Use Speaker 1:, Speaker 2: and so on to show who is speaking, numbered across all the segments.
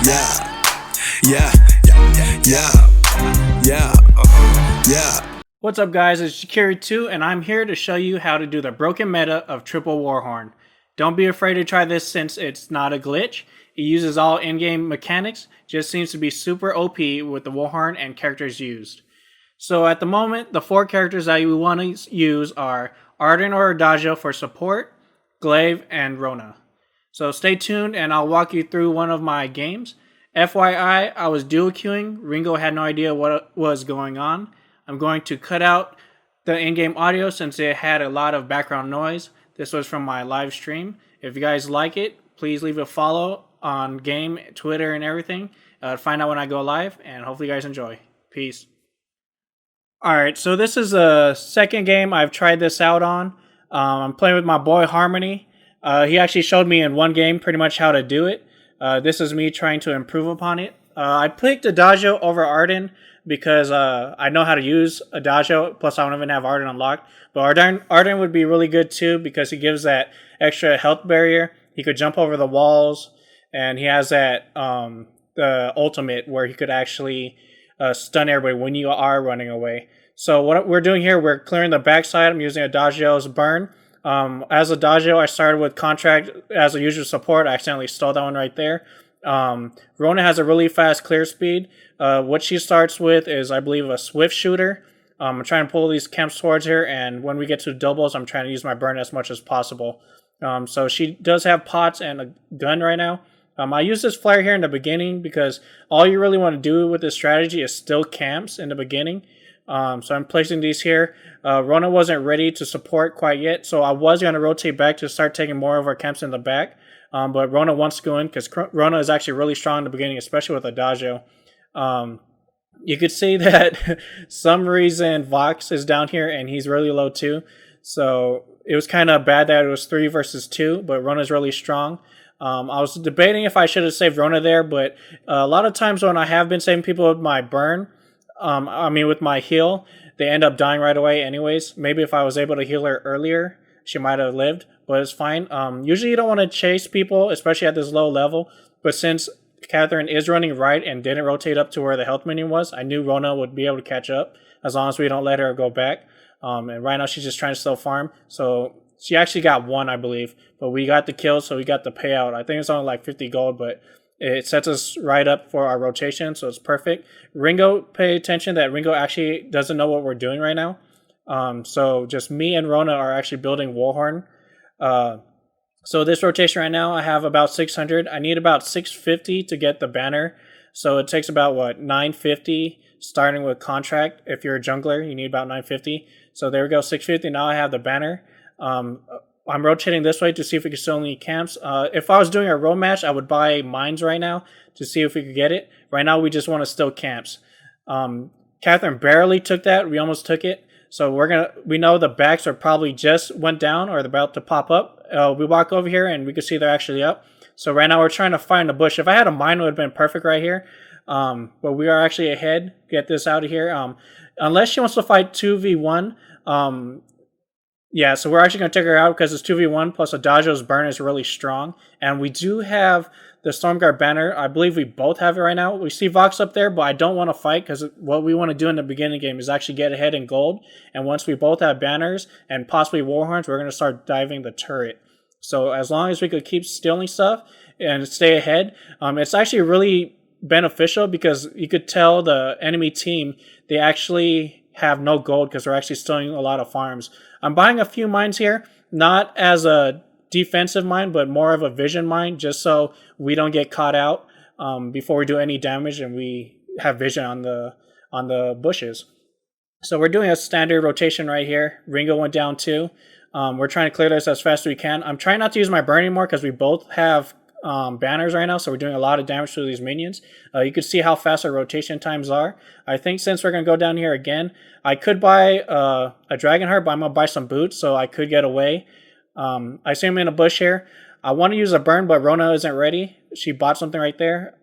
Speaker 1: Yeah.
Speaker 2: What's up guys, it's Shakiri2 and I'm here to show you how to do the broken meta of triple warhorn. Don't be afraid to try this since it's not a glitch. It uses all in-game mechanics, just seems to be super OP with the warhorn and characters used. So at the moment, the 4 characters that you want to use are Ardan or Adagio for support, Glaive, and Rona. So stay tuned and I'll walk you through one of my games. FYI, I was dual queuing. Ringo had no idea what was going on. I'm going to cut out the in-game audio since it had a lot of background noise. This was from my live stream. If you guys like it, please leave a follow on game, Twitter, and everything. Find out when I go live, and hopefully you guys enjoy. Peace. Alright, so this is the second game I've tried this out on. I'm playing with my boy Harmony. He actually showed me in one game pretty much how to do it. This is me trying to improve upon it. I picked Adagio over Ardan because I know how to use Adagio, plus I don't even have Ardan unlocked. But Ardan would be really good too because he gives that extra health barrier. He could jump over the walls, and he has that the ultimate where he could actually stun everybody when you are running away. So what we're doing here, we're clearing the backside. I'm using Adagio's burn. As Adagio, I started with contract as a user support. I accidentally stole that one right there. Rona has a really fast clear speed. What she starts with is, I believe, a swift shooter. I'm trying to pull these camps towards her, and when we get to doubles, I'm trying to use my burn as much as possible. So she does have pots and a gun right now. I use this flare here in the beginning because all you really want to do with this strategy is still camps in the beginning. So I'm placing these here. Rona wasn't ready to support quite yet, so I was going to rotate back to start taking more of our camps in the back. But Rona wants to go in because Rona is actually really strong in the beginning, especially with Adagio. You could see that some reason Vox is down here and he's really low too. So it was kind of bad that it was 3 versus 2, but Rona's really strong. I was debating if I should have saved Rona there, but a lot of times when I have been saving people with my burn, with my heal, they end up dying right away anyways. Maybe if I was able to heal her earlier, she might have lived, but it's fine. Usually you don't want to chase people, especially at this low level, but since Catherine is running right and didn't rotate up to where the health minion was, I knew Rona would be able to catch up as long as we don't let her go back. And right now she's just trying to still farm, so she actually got 1, I believe, but we got the kill, so we got the payout. I think it's only like 50 gold, but it sets us right up for our rotation, so it's perfect. Ringo, pay attention that Ringo actually doesn't know what we're doing right now. So just me and Rona are actually building warhorn. So this rotation right now, I have about 600. I need about 650 to get the banner. So it takes about, 950 starting with contract. If you're a jungler, you need about 950. So there we go, 650. Now I have the banner. I'm rotating this way to see if we can still need camps. If I was doing a row match, I would buy mines right now to see if we could get it. Right now, we just want to still camps. Catherine barely took that. We almost took it. So we know the backs are probably just went down or they're about to pop up. We walk over here and we can see they're actually up. So right now we're trying to find a bush. If I had a mine, it would have been perfect right here. But we are actually ahead. Get this out of here. Unless she wants to fight 2v1. Yeah, so we're actually going to take her out because it's 2v1 plus Adagio's burn is really strong. And we do have the Stormguard banner. I believe we both have it right now. We see Vox up there, but I don't want to fight because what we want to do in the beginning game is actually get ahead in gold. And once we both have banners and possibly warhorns, we're going to start diving the turret. So as long as we could keep stealing stuff and stay ahead, it's actually really beneficial because you could tell the enemy team they actually have no gold because we're actually stealing a lot of farms. I'm buying a few mines here, not as a defensive mine, but more of a vision mine, just so we don't get caught out before we do any damage and we have vision on the bushes. So we're doing a standard rotation right here. Ringo went down too. We're trying to clear this as fast as we can. I'm trying not to use my burn anymore because we both have banners right now, so we're doing a lot of damage to these minions. You can see how fast our rotation times are. I think since we're going to go down here again, I could buy a dragon heart, but I'm going to buy some boots so I could get away. I see him in a bush here. I want to use a burn, but Rona isn't ready. She bought something right there.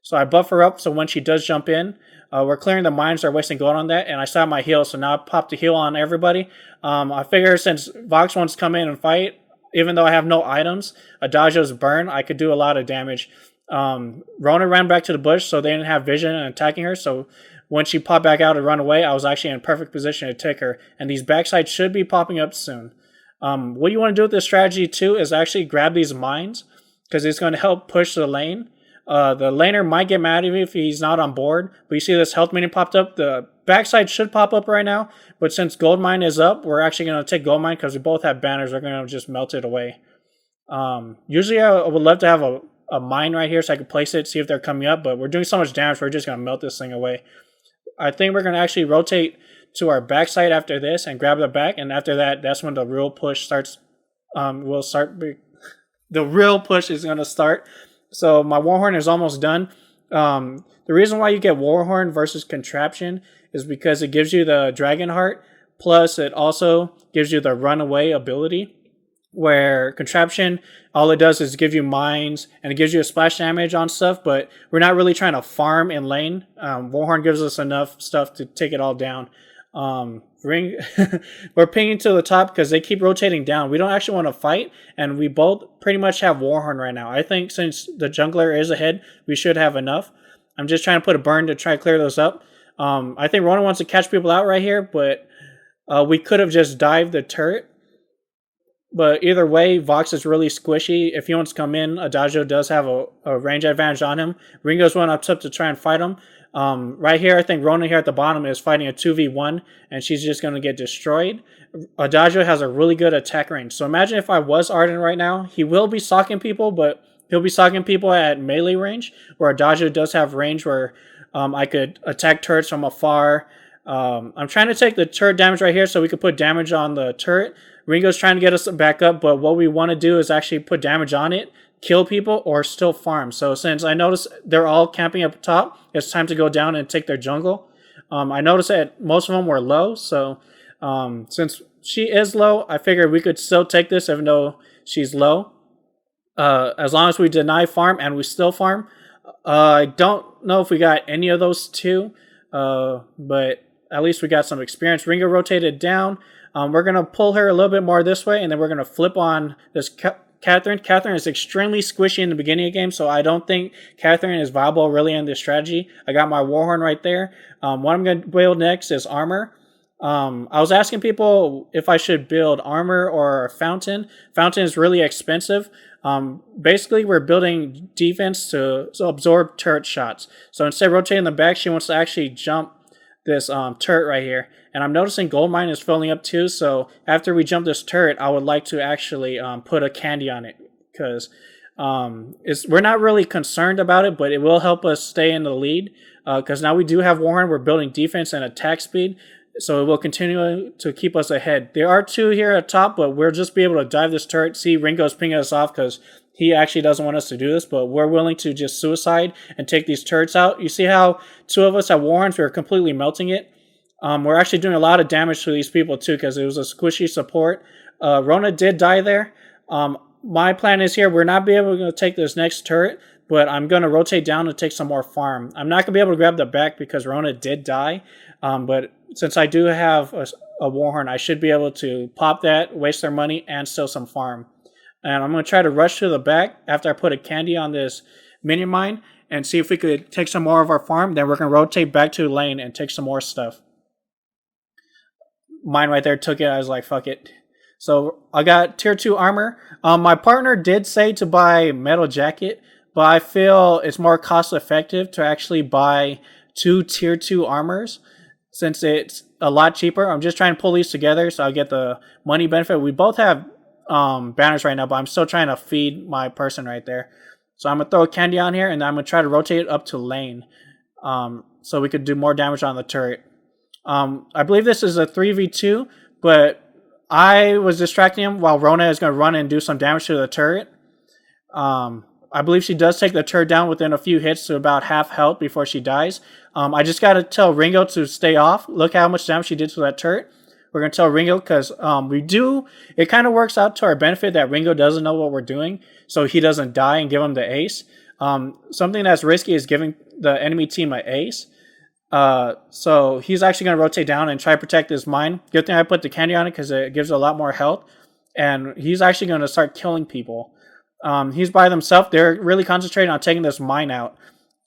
Speaker 2: So I buff her up so when she does jump in, we're clearing the mines, are wasting gold on that, and I still have my heal, so now I popped the heal on everybody. I figure since Vox wants to come in and fight, even though I have no items, Adagio's burn, I could do a lot of damage. Rona ran back to the bush, so they didn't have vision and attacking her. So when she popped back out and run away, I was actually in perfect position to take her. And these backsides should be popping up soon. What you want to do with this strategy too is actually grab these mines, because it's going to help push the lane. The laner might get mad at you if he's not on board, but you see this health minion popped up. The backside should pop up right now, but since gold mine is up, we're actually going to take gold mine because we both have banners. We're going to just melt it away. Usually I would love to have a mine right here so I could place it, see if they're coming up, but we're doing so much damage, we're just going to melt this thing away. I think we're going to actually rotate to our backside after this and grab the back, and after that, that's when the real push starts. The real push is going to start. So my warhorn is almost done. The reason why you get warhorn versus contraption is because it gives you the dragon heart, plus it also gives you the runaway ability, where contraption, all it does is give you mines and it gives you a splash damage on stuff, but we're not really trying to farm in lane. Warhorn gives us enough stuff to take it all down. We're pinging to the top because they keep rotating down. We don't actually want to fight, and we both pretty much have warhorn right now. I think since the jungler is ahead, we should have enough. I'm just trying to put a burn to try to clear those up. I think Rona wants to catch people out right here, but we could have just dived the turret. But either way, Vox is really squishy. If he wants to come in, Adagio does have a range advantage on him. Ringo's one up top to try and fight him. Right here, I think Rona here at the bottom is fighting a 2v1, and she's just going to get destroyed. Adagio has a really good attack range. So imagine if I was Ardan right now. He will be stalking people, but he'll be stalking people at melee range, where Adagio does have range where I could attack turrets from afar. I'm trying to take the turret damage right here so we could put damage on the turret. Ringo's trying to get us back up, but what we want to do is actually put damage on it, kill people, or still farm. So since I noticed they're all camping up top, it's time to go down and take their jungle. I noticed that most of them were low, so since she is low, I figured we could still take this even though she's low. As long as we deny farm and we still farm. I don't know if we got any of those two, but at least we got some experience. Ringo rotated down. We're going to pull her a little bit more this way, and then we're going to flip on this Catherine. Catherine is extremely squishy in the beginning of the game, so I don't think Catherine is viable really in this strategy. I got my warhorn right there. What I'm going to build next is armor. I was asking people if I should build armor or fountain. Fountain is really expensive. Basically, we're building defense to absorb turret shots. So instead of rotating the back, she wants to actually jump this turret right here. And I'm noticing gold mine is filling up too, so after we jump this turret, I would like to actually put a candy on it, because we're not really concerned about it, but it will help us stay in the lead, because now we do have warhorn. We're building defense and attack speed, so it will continue to keep us ahead. There are two here at top, but we'll just be able to dive this turret. See, Ringo's pinging us off because he actually doesn't want us to do this, but we're willing to just suicide and take these turrets out. You see how two of us have warhorns? We're completely melting it. We're actually doing a lot of damage to these people too, because it was a squishy support. Rona did die there. My plan is here, we're not be able to take this next turret, but I'm going to rotate down and take some more farm. I'm not going to be able to grab the back because Rona did die, but since I do have a warhorn, I should be able to pop that, waste their money, and steal some farm. And I'm going to try to rush to the back after I put a candy on this minion mine and see if we could take some more of our farm. Then we're going to rotate back to the lane and take some more stuff. Mine right there took it. I was like, fuck it. So I got tier 2 armor. My partner did say to buy metal jacket, but I feel it's more cost effective to actually buy 2 tier 2 armors since it's a lot cheaper. I'm just trying to pull these together so I'll get the money benefit. We both have banners right now, but I'm still trying to feed my person right there. So I'm going to throw a candy on here, and I'm going to try to rotate it up to lane so we could do more damage on the turret. I believe this is a 3v2, but I was distracting him while Rona is going to run and do some damage to the turret. I believe she does take the turret down within a few hits to about half health before she dies. I just got to tell Ringo to stay off. Look how much damage she did to that turret. We're going to tell Ringo because it kind of works out to our benefit that Ringo doesn't know what we're doing, so he doesn't die and give him the ace. Something that's risky is giving the enemy team an ace. So he's actually going to rotate down and try to protect his mine. Good thing I put the candy on it because it gives a lot more health. And he's actually going to start killing people. He's by themselves. They're really concentrating on taking this mine out.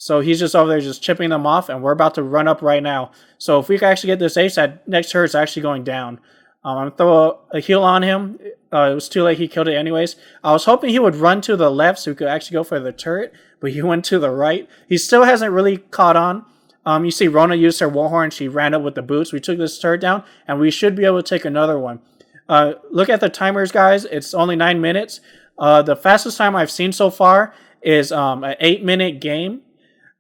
Speaker 2: So he's just over there just chipping them off, and we're about to run up right now. So if we can actually get this ace, that next turret's actually going down. I'm going to throw a heal on him. It was too late. He killed it anyways. I was hoping he would run to the left so we could actually go for the turret, but he went to the right. He still hasn't really caught on. You see Rona used her warhorn. She ran up with the boots. We took this turret down, and we should be able to take another one. Look at the timers, guys. It's only 9 minutes. The fastest time I've seen so far is an 8-minute game.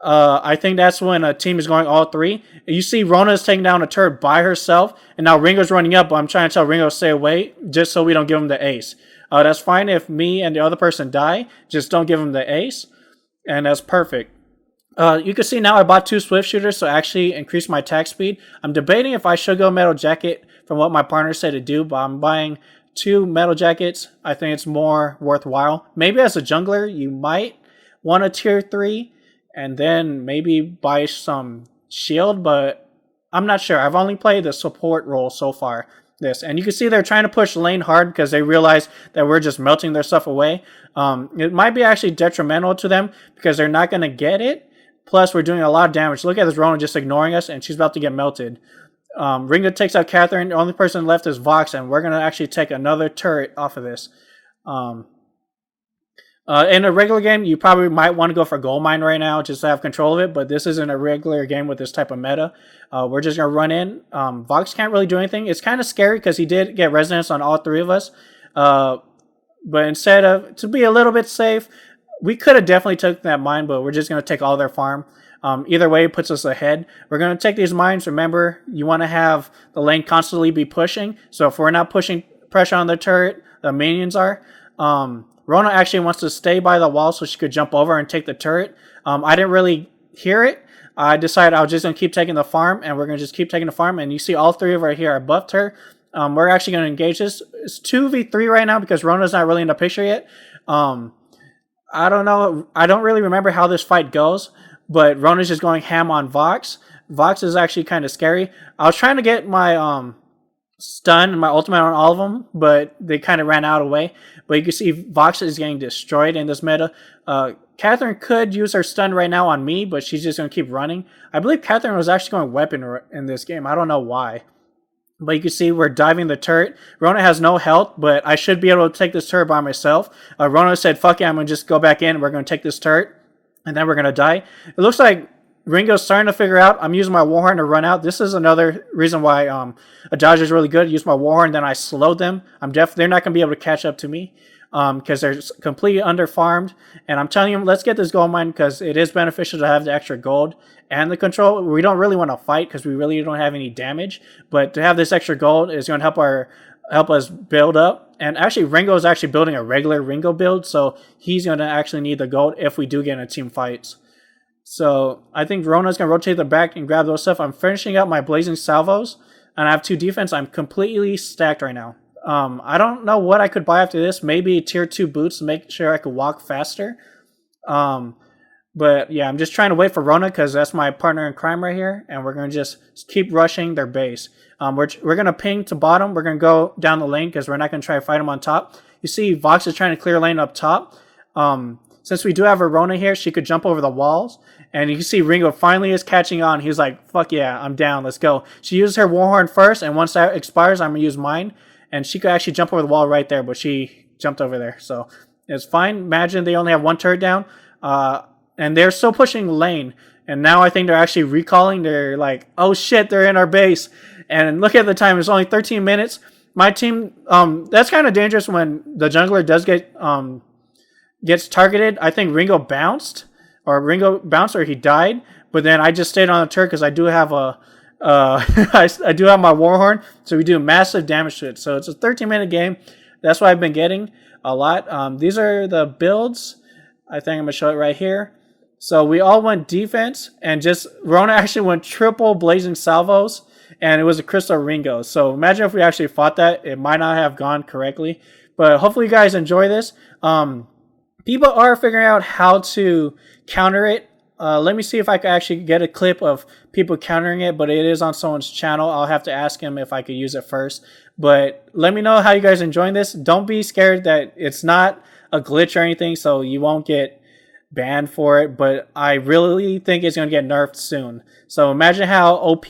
Speaker 2: I think that's when a team is going all three. You see Rona is taking down a turret by herself, and now Ringo's running up, but I'm trying to tell Ringo to stay away just so we don't give him the ace. That's fine if me and the other person die. Just don't give him the ace, and that's perfect. You can see now I bought 2 swift shooters, so actually increase my attack speed. I'm debating if I should go metal jacket from what my partner said to do, but I'm buying 2 metal jackets. I think it's more worthwhile. Maybe as a jungler, you might want a tier 3 and then maybe buy some shield, but I'm not sure. I've only played the support role so far. And you can see they're trying to push lane hard because they realize that we're just melting their stuff away. It might be actually detrimental to them because they're not going to get it. Plus, we're doing a lot of damage. Look at this Rona just ignoring us, and she's about to get melted. Ringo takes out Catherine. The only person left is Vox, and we're going to actually take another turret off of this. In a regular game, you probably might want to go for gold mine right now just to have control of it, but this isn't a regular game with this type of meta. We're just going to run in. Vox can't really do anything. It's kind of scary because he did get resonance on all 3 of us. But instead of, to be a little bit safe, we could have definitely taken that mine, but we're just going to take all their farm. Either way, it puts us ahead. We're going to take these mines. Remember, you want to have the lane constantly be pushing. So if we're not pushing pressure on the turret, the minions are. Rona actually wants to stay by the wall so she could jump over and take the turret. I didn't really hear it. I decided I was just going to keep taking the farm, and we're going to just keep taking the farm. And you see all 3 of her here. I buffed her. We're actually going to engage this. It's 2v3 right now because Rona's not really in the picture yet. I don't know. I don't really remember how this fight goes, but Rona's just going ham on Vox. Vox is actually kind of scary. I was trying to get my stun and my ultimate on all of them, but they kind of ran out of the way. But you can see Vox is getting destroyed in this meta. Catherine could use her stun right now on me, but she's just going to keep running. I believe Catherine was actually going weapon in this game. I don't know why. But you can see we're diving the turret. Rona has no health, but I should be able to take this turret by myself. Rona said, fuck it, I'm going to just go back in. We're going to take this turret, and then we're going to die. It looks like Ringo's starting to figure out. I'm using my warhorn to run out. This is another reason why Adagio is really good. Use my warhorn, then I slowed them. They're not going to be able to catch up to me because they're completely under-farmed. And I'm telling you, let's get this gold mine because it is beneficial to have the extra gold and the control. We don't really want to fight because we really don't have any damage. But to have this extra gold is going to help us build up. And actually, Ringo is actually building a regular Ringo build, so he's going to actually need the gold if we do get into team fights. So I think Rona's going to rotate the back and grab those stuff. I'm finishing up my Blazing Salvos, and I have 2 defense. I'm completely stacked right now. I don't know what I could buy after this. Maybe tier 2 boots to make sure I could walk faster. But yeah, I'm just trying to wait for Rona because that's my partner in crime right here. And we're going to just keep rushing their base. We're going to ping to bottom. We're going to go down the lane because we're not going to try to fight them on top. You see Vox is trying to clear lane up top. Since we do have a Rona here, she could jump over the walls. And you can see Ringo finally is catching on. He's like, fuck yeah, I'm down. Let's go. She uses her warhorn first. And once that expires, I'm going to use mine. And she could actually jump over the wall right there, but she jumped over there. So it's fine. Imagine they only have 1 turret down. And they're still pushing lane. And now I think they're actually recalling. They're like, oh shit, they're in our base. And look at the time. It's only 13 minutes. My team, that's kind of dangerous when the jungler does gets targeted. I think Ringo bounced or he died. But then I just stayed on the turret because I do have I do have my warhorn, so we do massive damage to it. So it's a 13-minute game. That's what I've been getting a lot. These are the builds. I think I'm going to show it right here. So we all went defense, and just Rona actually went triple Blazing Salvos, and it was a Crystal Ringo. So imagine if we actually fought that. It might not have gone correctly. But hopefully you guys enjoy this. People are figuring out how to counter it. Let me see if I can actually get a clip of people countering it, but it is on someone's channel. I'll have to ask him if I could use it first. But let me know how you guys are enjoying this. Don't be scared that it's not a glitch or anything, so you won't get banned for it, but I really think it's going to get nerfed soon. So imagine how OP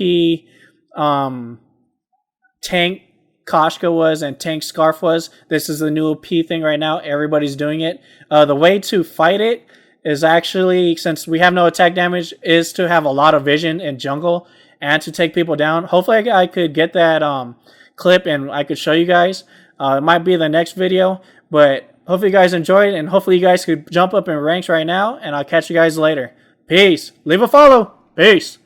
Speaker 2: Tank Koshka was and Tank Scarf was. This is the new OP thing right now. Everybody's doing it. The way to fight it is actually, since we have no attack damage, is to have a lot of vision in jungle and to take people down. Hopefully I could get that clip and I could show you guys. It might be the next video, but hopefully you guys enjoyed, and hopefully you guys could jump up in ranks right now, and I'll catch you guys later. Peace. Leave a follow. Peace.